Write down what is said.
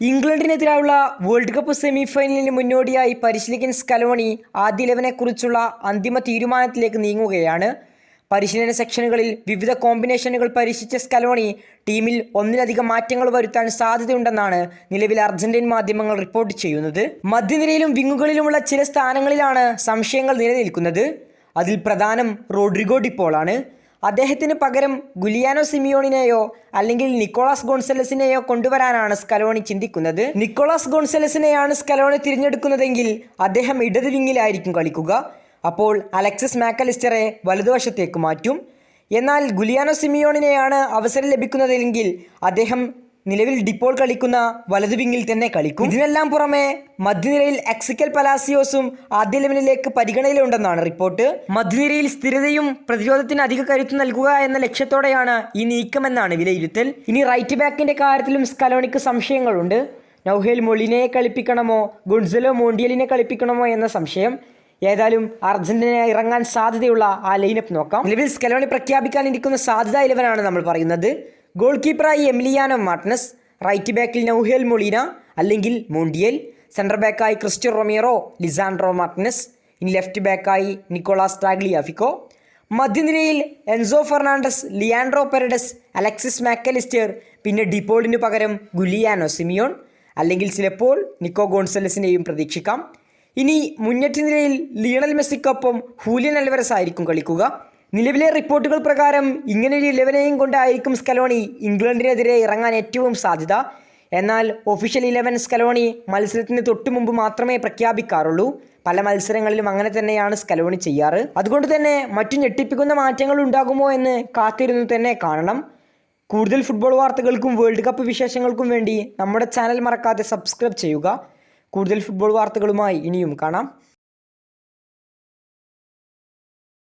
ഇംഗ്ലണ്ടിനെതിരായുള്ള world cup സെമിഫൈനലിന് മുന്നോടിയായി പരിശീലകൻ Scaloni ആദ്യ 11-നെക്കുറിച്ചുള്ള അന്തിമ തീരുമാനത്തിലേക്ക് നീങ്ങുകയാണ്. പരിശീലന സെക്ഷനുകളിൽ വിവിധ കോമ്പിനേഷനുകൾ പരീക്ഷിച്ച സ്കലോണി ടീമിൽ ഒന്നിലധികം മാറ്റങ്ങൾ വരുത്താൻ സാധ്യതയുണ്ടെന്നാണ് നിലവിൽ അർജന്റീൻ മാധ്യമങ്ങൾ റിപ്പോർട്ട് ചെയ്യുന്നത്. മധ്യനിരയിലും വിങ്ങുകളിലുമുള്ള ചില സ്ഥാനങ്ങളിലാണ് സംശയങ്ങൾ നിലനിൽക്കുന്നത്. അതിൽ പ്രധാനം റോഡ്രിഗോ ഡിപ്പോളാണ്. അദ്ദേഹത്തിന് പകരം ഗുലിയാനോ സിമിയോണിനെയോ അല്ലെങ്കിൽ നിക്കോളാസ് ഗോൺസലസിനെയോ കൊണ്ടുവരാനാണ് സ്കലോണി ചിന്തിക്കുന്നത്. നിക്കോളാസ് ഗോൺസലസിനെയാണ് സ്കലോണി തിരഞ്ഞെടുക്കുന്നതെങ്കിൽ അദ്ദേഹം ഇടത് വിങ്ങിലായിരിക്കും കളിക്കുക. അപ്പോൾ അലക്സിസ് മാക്കലിസ്റ്ററെ വലതുവശത്തേക്ക് മാറ്റും. എന്നാൽ ഗുലിയാനോ സിമിയോണിനെയാണ് അവസരം ലഭിക്കുന്നതെങ്കിൽ അദ്ദേഹം നിലവിൽ ഡിപ്പോൾ കളിക്കുന്ന വലതു വിങ്ങിൽ തന്നെ കളിക്കും. ഇതിനെല്ലാം പുറമെ മധ്യനിരയിൽ എക്സിക്കൽ പലാസിയോസും ആദ്യ 11-ലേക്ക് പരിഗണനയിലുണ്ടെന്നാണ് റിപ്പോർട്ട്. മധ്യനിരയിൽ സ്ഥിരതയും പ്രതിരോധത്തിന് അധിക കരുത്ത് നൽകുക എന്ന ലക്ഷ്യത്തോടെയാണ് ഈ നീക്കമെന്നാണ് വിലയിരുത്തൽ. ഇനി റൈറ്റ് ബാക്കിന്റെ കാര്യത്തിലും സ്കലോണിക്ക് സംശയങ്ങളുണ്ട്. നൗഹേൽ മൊളിനയെ കളിപ്പിക്കണമോ ഗൊൺസലോ മോണ്ടിയലിനെ കളിപ്പിക്കണമോ എന്ന സംശയം. ഏതായാലും അർജന്റീന ഇറങ്ങാൻ സാധ്യതയുള്ള ആ ലൈനപ്പ് നോക്കാം. നിലവിൽ സ്കലോണി പ്രഖ്യാപിക്കാനിരിക്കുന്ന സാധ്യത 11 നമ്മൾ പറയുന്നത്. ഗോൾ കീപ്പറായി എമിലിയാനോ മാർട്ടിനസ്, റൈറ്റ് ബാക്കിൽ നൗഹേൽ മൊളീന അല്ലെങ്കിൽ മോണ്ടിയൽ, സെൻട്രൽ ബാക്കായി ക്രിസ്റ്റ്യൻ റൊമീറോ, ലിസാൻഡ്രോ മാർട്ടിനസ്, ഇനി ലെഫ്റ്റ് ബാക്കായി നിക്കോളാസ് ടാഗ്ലിയാഫിക്കോ, മധ്യനിരയിൽ Enzo Fernandez, Leandro Paredes, Alexis Mac Allister, പിന്നെ ഡിപ്പോളിന് പകരം ഗുലിയാനോ സിമിയോൺ അല്ലെങ്കിൽ ചിലപ്പോൾ നിക്കോ ഗോൺസലസിനെയും പ്രതീക്ഷിക്കാം. ഇനി മുന്നേറ്റ നിരയിൽ ലിയണൽ മെസ്സിക്കൊപ്പം ഹൂലിയൻ അൽവരസ് ആയിരിക്കും കളിക്കുക. നിലവിലെ റിപ്പോർട്ടുകൾ പ്രകാരം ഇങ്ങനൊരു 11നെയും കൊണ്ടായിരിക്കും സ്കലോണി ഇംഗ്ലണ്ടിനെതിരെ ഇറങ്ങാൻ ഏറ്റവും സാധ്യത. എന്നാൽ ഒഫീഷ്യൽ 11 സ്കലോണി മത്സരത്തിന് തൊട്ടു മുമ്പ് മാത്രമേ പ്രഖ്യാപിക്കാറുള്ളൂ. പല മത്സരങ്ങളിലും അങ്ങനെ തന്നെയാണ് സ്കലോണി ചെയ്യാറ്. അതുകൊണ്ട് തന്നെ മറ്റു ഞെട്ടിപ്പിക്കുന്ന മാറ്റങ്ങൾ ഉണ്ടാകുമോ എന്ന് കാത്തിരുന്നു തന്നെ കാണണം. കൂടുതൽ ഫുട്ബോൾ വാർത്തകൾക്കും വേൾഡ് കപ്പ് വിശേഷങ്ങൾക്കും വേണ്ടി നമ്മുടെ ചാനൽ മറക്കാതെ സബ്സ്ക്രൈബ് ചെയ്യുക. കൂടുതൽ ഫുട്ബോൾ വാർത്തകളുമായി ഇനിയും കാണാം.